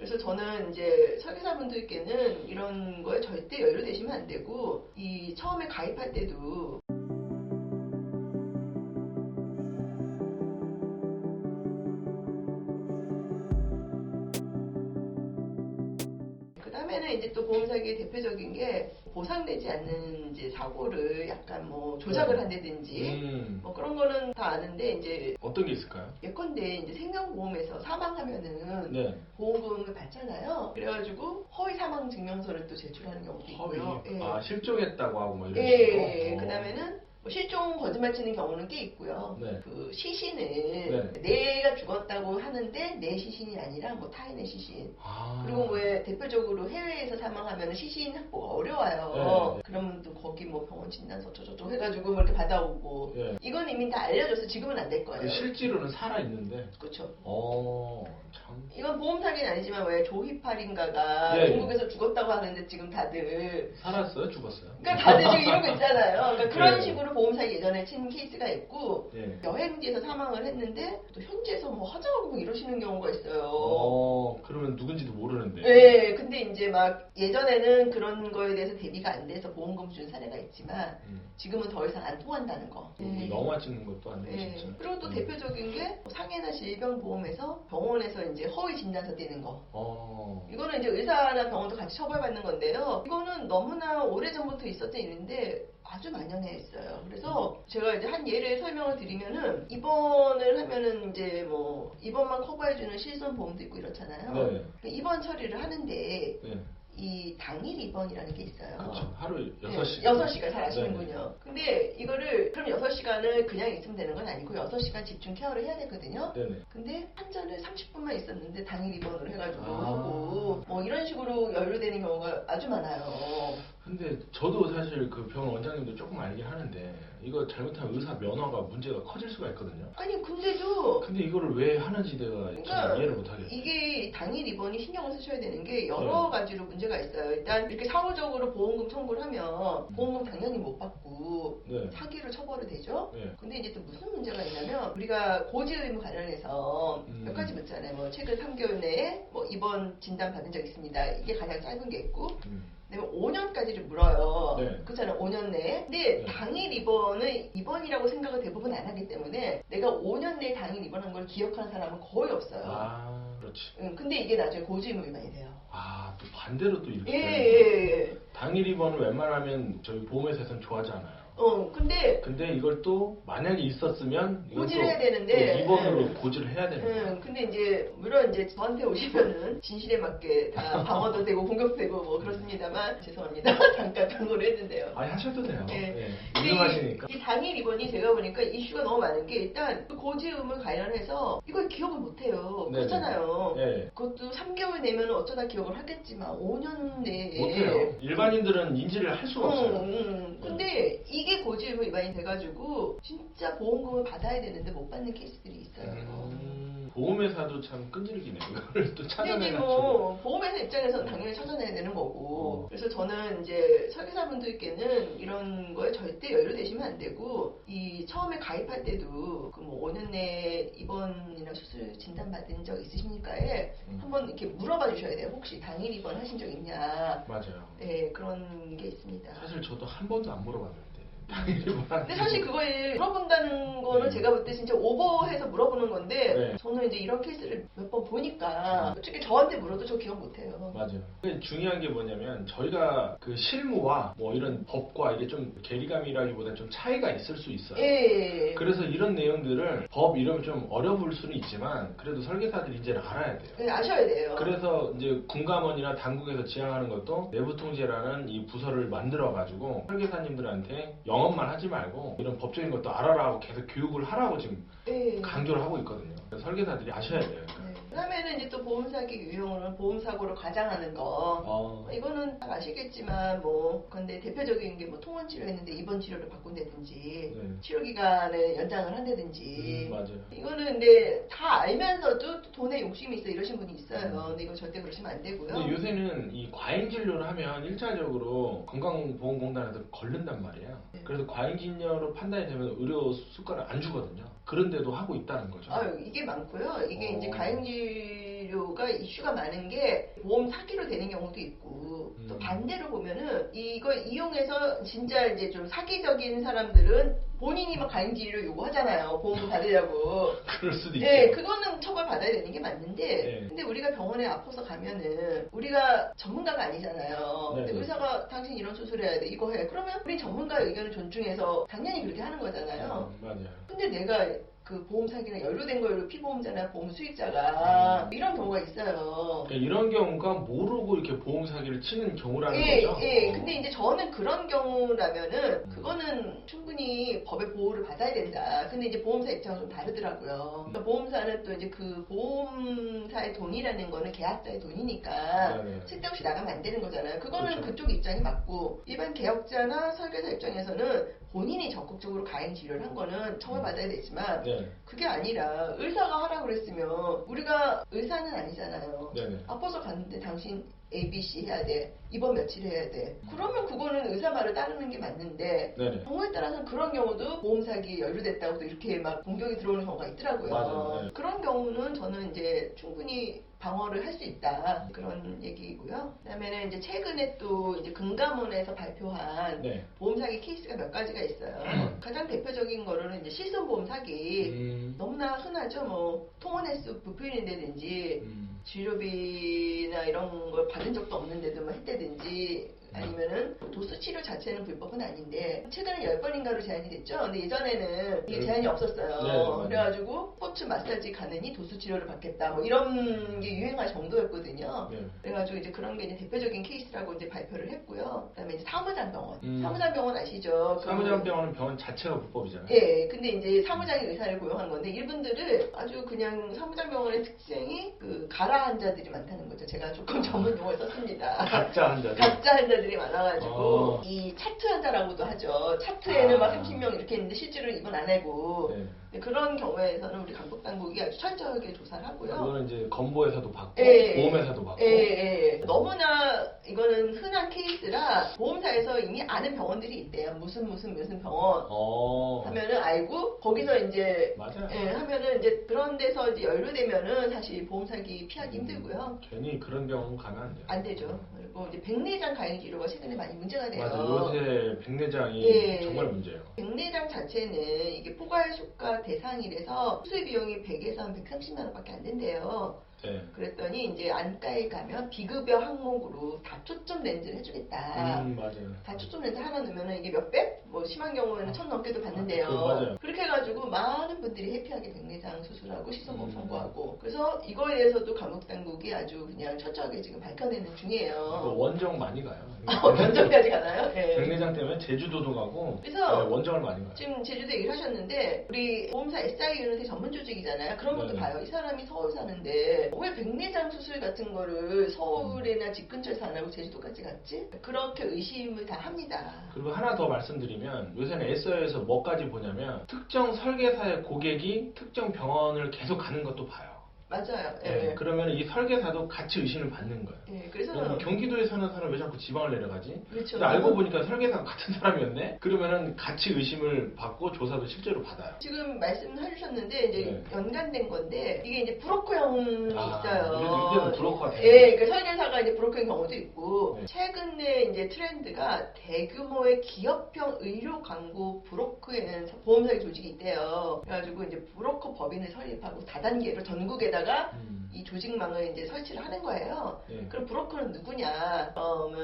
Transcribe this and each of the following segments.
그래서 저는 이제 설계사분들께는 이런 거에 절대 연루되시면 안 되고, 이 처음에 가입할 때도 그다음에는 이제 또 보험사기의 대표적인 게 보상되지 않는 이제 사고를 약간 뭐 조작을 한다든지 뭐 그런 거는 다 아는데, 이제 어떤 게 있을까요? 예컨대 이제 생명보험에서 사망하면은 보험금을 받잖아요. 그래가지고 허위 사망 증명서를 또 제출하는 경우도 있고요. 허위? 아, 실종했다고 하고 뭐 이런 예, 식으로? 그다음에는 뭐 실종 거짓말 치는 경우는 꽤 있고요. 네. 그 시신을 내가 죽었다고 하는데 내 시신이 아니라 뭐 타인의 시신. 그리고 왜 대표적으로 해외에서 사망하면 시신 확보가 어려워요. 그러면 또 거기 뭐 병원 진단서 저저저 해가지고 뭐 이렇게 받아오고. 이건 이미 다 알려져서 지금은 안 될 거예요. 실제로는 살아 있는데. 그렇죠. 참. 이건 보험 사기는 아니지만 왜 조희팔인가가 중국에서 죽었다고 하는데 지금 다들 살았어요? 죽었어요? 그러니까 다들 지금 이러고 있잖아요. 그러니까 그런 식으로 보험사기 예전에 친 케이스가 있고, 여행지에서 사망을 했는데 또 현지에서 뭐 화장하고 뭐 이러시는 경우가 있어요. 그러면 누군지도 모르는데. 네, 근데 이제 막 예전에는 그런 거에 대해서 대비가 안 돼서 보험금 준 사례가 있지만 지금은 더 이상 안 통한다는 거. 영화 찍는 것도 안 되고 진짜. 그리고 또 대표적인 게 상해나 질병보험에서 병원에서 이제 허위 진단서 떼는 거. 이거는 이제 의사나 병원도 같이 처벌받는 건데요. 이거는 너무나 오래전부터 있었던 일인데 아주 만연해 있어요. 그래서 제가 이제 한 예를 설명을 드리면은, 입원을 하면은 이제 뭐 입원만 커버해주는 실손보험도 있고 이렇잖아요. 입원 처리를 하는데 이 당일 입원이라는 게 있어요. 그렇죠. 하루 6시간. 6시간 잘 아시는군요. 근데 이거를 그럼 6시간을 그냥 있으면 되는 건 아니고 6시간 집중 케어를 해야 되거든요. 근데 환자는 30분만 있었는데 당일 입원을 해가지고 하고 뭐 이런 식으로 연루되는 경우가 아주 많아요. 근데 저도 사실 그 병원 원장님도 조금 알긴 하는데 이거 잘못하면 의사 면허가 문제가 커질 수가 있거든요. 아니 근데 이거를 왜 하는지 내가 그러니까 이해를 못하겠어요. 이게 당일 입원이 신경을 쓰셔야 되는 게 여러 가지로 문제가 있어요. 일단 이렇게 사후적으로 보험금 청구를 하면 보험금 당연히 못 받고 사기로 처벌이 되죠. 근데 이제 또 무슨 문제가 있냐면, 우리가 고지 의무 관련해서 몇 가지 묻잖아요. 뭐 최근 3개월 내에 뭐 입원 진단 받은 적 있습니다. 이게 가장 짧은 게 있고, 그다음에 5년까지를 물어요. 그렇잖아요. 5년 내에. 근데 당일 입원을 입원이라고 생각을 대부분 안 하기 때문에 내가 5년 내에 당일 입원한 걸 기억하는 사람은 거의 없어요. 그렇지. 근데 이게 나중에 고지 의무 위반이 돼요. 또 반대로 또 이렇게. 예. 당일 입원을 웬만하면 저희 보험회사에서는 좋아하지 않아요. 근데 이걸 또 만약에 있었으면 고지를 해야 되는데 입원으로 고지를 해야 되는 거예요. 근데 이제 물론 이제 저한테 오시면은 진실에 맞게 다 방어도 되고 공격되고 뭐 그렇습니다만, 죄송합니다. 잠깐 광고를 했는데요. 하셔도 돼요. 유명하시니까. 이 당일 입원이 제가 보니까 이슈가 너무 많은 게, 일단 고지 의무 관련해서 이걸 기억을 못 해요. 그렇잖아요. 그것도 3개월 내면 어쩌다 기억을 하겠지만 5년 내에 못해요. 일반인들은 인지를 할 수가 없어요. 근데 이게 고지 의무 위반이 돼가지고 진짜 보험금을 받아야 되는데 못 받는 케이스들이 있어요. 보험회사도 참 끈질기네. 이거를 또 찾아내가지고. 근데 뭐 보험회사 입장에서는 당연히 찾아내야 되는 거고. 그래서 저는 이제 설계사분들께는 이런 거에 절대 연루되시면 안 되고, 이 처음에 가입할 때도 그 뭐 5년 내에 입원이나 수술 진단 받은 적 있으십니까에 한번 이렇게 물어봐 주셔야 돼요. 혹시 당일 입원 하신 적 있냐. 맞아요. 그런 게 있습니다. 사실 저도 한 번도 안 물어봤는데. 근데 사실 그걸 물어본다는 거는 제가 볼 때 진짜 오버해서 물어보는 건데, 저는 이제 이런 케이스를 몇 번 보니까 솔직히 저한테 물어도 저 기억 못해요. 맞아요. 중요한 게 뭐냐면, 저희가 그 실무와 뭐 이런 법과 이게 좀 괴리감이라기보다는 좀 차이가 있을 수 있어요. 그래서 이런 내용들을 법 이러면 좀 어려울 수는 있지만 그래도 설계사들이 이제는 알아야 돼요. 아셔야 돼요. 그래서 이제 군감원이나 당국에서 지향하는 것도 내부통제라는 이 부서를 만들어가지고 설계사님들한테 영업만 하지 말고 이런 법적인 것도 알아라 하고 계속 교육을 하라고 지금 강조를 하고 있거든요. 설계사들이 아셔야 돼요. 그다음에는 이제 또 보험사기 유형으로는 보험사고를 과장하는 거. 이거는 딱 아시겠지만 뭐 근데 대표적인 게 뭐 통원 치료했는데 입원 치료를 바꾼다든지 치료 기간을 연장을 한다든지. 맞아요. 이거는 근데 다 알면서도 또 돈에 욕심이 있어 이러신 분이 있어요. 근데 이거 절대 그러시면 안 되고요. 근데 요새는 이 과잉 진료를 하면 일차적으로 건강보험공단에서 걸른단 말이에요. 그래서 과잉 진료로 판단이 되면 의료 수가를 안 주거든요. 그런데도 하고 있다는 거죠. 이게 많고요. 이게 이제 과잉 진료 의료가 이슈가 많은 게 보험 사기로 되는 경우도 있고 또 반대로 보면은 이걸 이용해서 진짜 이제 좀 사기적인 사람들은 본인이 막 가임치료 요구하잖아요. 보험금 받으려고. 그럴 수도 있죠. 네, 그거는 처벌 받아야 되는 게 맞는데, 네. 근데 우리가 병원에 아파서 가면은 우리가 전문가가 아니잖아요. 네. 근데 의사가 당신 이런 수술해야 돼, 이거 해. 그러면 우리 전문가의 의견을 존중해서 당연히 그렇게 하는 거잖아요. 맞아요. 근데 내가 그 보험 사기나 연루된 걸로 피보험자나 보험 수익자가 이런 경우가 있어요. 그러니까 이런 경우가 모르고 이렇게 보험 사기를 치는 경우라는 거죠. 예. 근데 이제 저는 그런 경우라면은 그거는 충분히 법의 보호를 받아야 된다. 근데 이제 보험사 입장은 좀 다르더라고요. 그러니까 보험사는 또 이제 그 보험사의 돈이라는 거는 계약자의 돈이니까 쓸데없이 나가면 안 되는 거잖아요. 그거는 그렇죠. 그쪽 입장이 맞고 일반 개업자나 설계사 입장에서는 본인이 적극적으로 가행 진료를 한 거는 처벌받아야 되지만 그게 아니라 의사가 하라고 그랬으면 우리가 의사는 아니잖아요. 아파서 갔는데 당신 ABC 해야 돼. 이번 며칠 해야 돼. 그러면 그거는 의사 말을 따르는 게 맞는데 경우에 따라서는 그런 경우도 보험 사기에 연루됐다고 이렇게 막 공격이 들어오는 경우가 있더라고요. 맞아요. 그런 경우는 저는 이제 충분히 방어를 할 수 있다 그런 얘기고요. 그다음에는 이제 최근에 또 이제 금감원에서 발표한 보험 사기 케이스가 몇 가지가 있어요. 가장 대표적인 거로는 이제 실손보험 사기 너무나 흔하죠. 뭐 통원 횟수 부풀린다든지 치료비나 이런 걸 받은 적도 없는데도 막 했다든지 아니면은 도수 치료 자체는 불법은 아닌데 최근에 10번인가로 제한이 됐죠. 근데 예전에는 이게 제한이 없었어요. 그래가지고 스포츠 마사지 가느니 도수 치료를 받겠다 뭐 이런 게 유행할 정도였거든요. 그래가지고 이제 그런 게 이제 대표적인 케이스라고 이제 발표를 했고요. 그다음에 이제 사무장병원. 사무장병원 아시죠? 사무장병원은 병원 자체가 불법이잖아요. 예. 근데 이제 사무장이 의사를 고용한 건데 이분들을 아주 그냥 사무장병원의 특징이 그 가라 환자들이 많다는 거죠. 제가 조금 전문 용어를 썼습니다. 가짜 환자들. 가짜 환자들이 많아가지고 이 차트 환자라고도 하죠. 차트에는 막 30명 이렇게 있는데 실제로 입원 안 하고 그런 경우에서는 우리 강북당국이 아주 철저하게 조사를 하고요. 그거는 이제 건보회사도 받고 보험회사도 받고 너무나 이거는 흔한 케이스라 보험사에서 이미 아는 병원들이 있대요. 무슨 병원 하면은 알고 거기서 이제 하면은 이제 그런 데서 이제 연루되면은 사실 보험 사기 피하기 힘들고요. 괜히 그런 병원 가면 안 돼요. 안 되죠. 그리고 이제 백내장 가행 치료가 최근에 많이 문제가 돼요. 맞아. 요새 백내장이 정말 문제예요. 백내장 자체는 이게 포괄수가 대상이라서 수술 비용이 100에서 한 130만 원밖에 안 된대요. 그랬더니 이제 안과에 가면 비급여 항목으로 다초점 렌즈를 해주겠다. 맞아요. 다초점 렌즈 하나 넣으면 이게 몇백? 뭐 심한 경우에는 1000 넘게도 받는데요. 맞아요. 그렇게 해가지고 많은 분들이 해피하게 백내장 수술하고 시선보험 선고하고 그래서 이거에 대해서도 감옥당국이 아주 그냥 철저하게 지금 밝혀내는 중이에요. 원정 많이 가요. 원정까지 가나요? 백내장 때문에 제주도도 가고 그래서 원정을 많이 가요. 지금 제주도 얘기를 하셨는데 우리 보험사 SI 유닛의 전문 조직이잖아요. 그런 것도 봐요. 이 사람이 서울 사는데 왜 백내장 수술 같은 거를 서울이나 집 근처에서 안 하고 제주도까지 갔지? 그렇게 의심을 다 합니다. 그리고 하나 더 말씀드리면 요새는 SI에서 뭐까지 보냐면 특정 설계사의 고객이 특정 병원을 계속 가는 것도 봐요. 맞아요. 그러면 이 설계사도 같이 의심을 받는 거예요. 그래서 경기도에 사는 사람 왜 자꾸 지방을 내려가지? 그렇죠. 근데 알고 보니까 설계사가 같은 사람이었네. 그러면은 같이 의심을 받고 조사도 실제로 받아요. 지금 말씀해주셨는데 이제 연관된 건데 이게 이제 브로커형이 있어요. 그래도 이제는 브로커가 그 설계사가 이제 브로커인 경우도 있고 최근에 이제 트렌드가 대규모의 기업형 의료 광고 브로커에는 보험사기 조직이 있대요. 그래가지고 이제 브로커 법인을 설립하고 다단계로 전국에다가 이 조직망을 이제 설치를 하는 거예요. 그럼 브로커는 누구냐?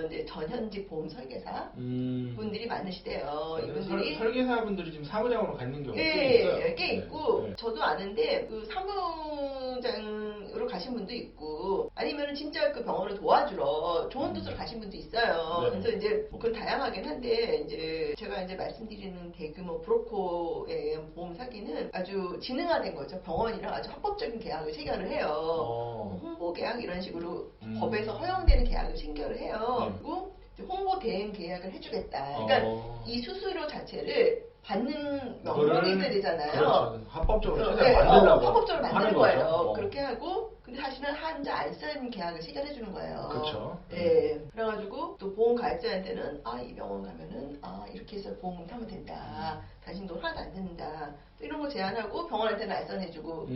이제 전현직 보험 설계사 분들이 많으시대요. 이분들이 설계사분들이 지금 사무장으로 가 있는 경우가 꽤 있어요. 꽤 있고 저도 아는데 그 사무장으로 가신 분도 있고 아니면은 진짜 그 병원을 도와주러 좋은 뜻으로 가신 분도 있어요. 그래서 이제 그건 다양하긴 한데 이제 제가 이제 말씀드리는 대규모 브로커에 의한 보험 사기는 아주 지능화된 거죠. 병원이랑 아주 합법적인 계약을 체결을 해요. 홍보 계약 이런 식으로 법에서 허용되는 계약을 체결을 해요. 그리고 홍보 대행 계약을 해주겠다. 그러니까 이 수수료 자체를 받는 명목이 있어야 되잖아요. 그렇죠. 합법적으로 최대한 만들려고 합법적으로 만드는 거예요. 거죠. 그렇게 하고 근데 사실은 한자 안 쓴 계약을 체결해 주는 거예요. 그렇죠. 네. 그래가지고 또 보험 가입자한테는 이 병원 가면은 이렇게 해서 보험금 타면 된다. 당신 돈 하나도 안 든다. 이런 거 제안하고 병원한테는 알선해주고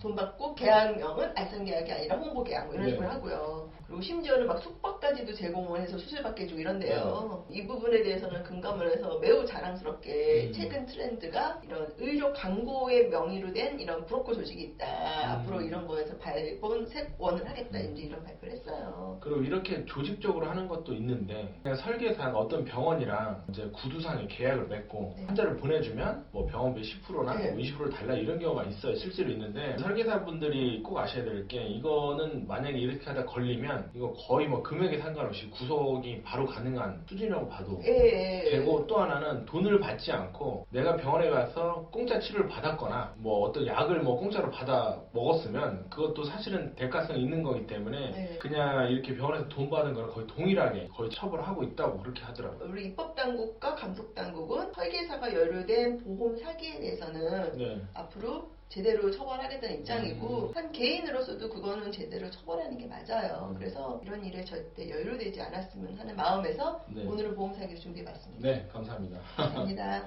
돈 받고 계약명은 알선 계약이 아니라 홍보 계약 이런 식으로 하고요. 그리고 심지어는 막 숙박까지도 제공을 해서 수술받게 해주고 이런데요. 이 부분에 대해서는 금감원에서 매우 자랑스럽게 최근 트렌드가 이런 의료 광고의 명의로 된 이런 브로커 조직이 있다. 앞으로 이런 거에서 발본색원을 하겠다. 이제 이런 발표를 했어요. 그리고 이렇게 조직적으로 하는 것도 있는데 그냥 설계사가 어떤 병원이랑 이제 구두상에 계약을 맺고 환자를 보내주면 뭐 병원비 10%나 20%를 달라 이런 경우가 있어요. 실제로 있는데 설계사분들이 꼭 아셔야 될 게 이거는 만약에 이렇게 하다 걸리면 이거 거의 뭐 금액에 상관없이 구속이 바로 가능한 수준이라고 봐도 되고 또 하나는 돈을 받지 않고 내가 병원에 가서 공짜 치료를 받았거나 뭐 어떤 약을 뭐 공짜로 받아 먹었으면 그것도 사실은 대가성이 있는 거기 때문에 그냥 이렇게 병원에서 돈 받은 거랑 거의 동일하게 거의 처벌하고 있다고 그렇게 하더라고요. 우리 입법당국과 감독당국은 설계사가 연루된 보험 사기에 대해서는 앞으로 제대로 처벌하겠다는 입장이고 한 개인으로서도 그거는 제대로 처벌하는 게 맞아요. 그래서 이런 일에 절대 연루되지 않았으면 하는 마음에서 오늘은 보험 사기를 준비해봤습니다. 네, 감사합니다. 감사합니다.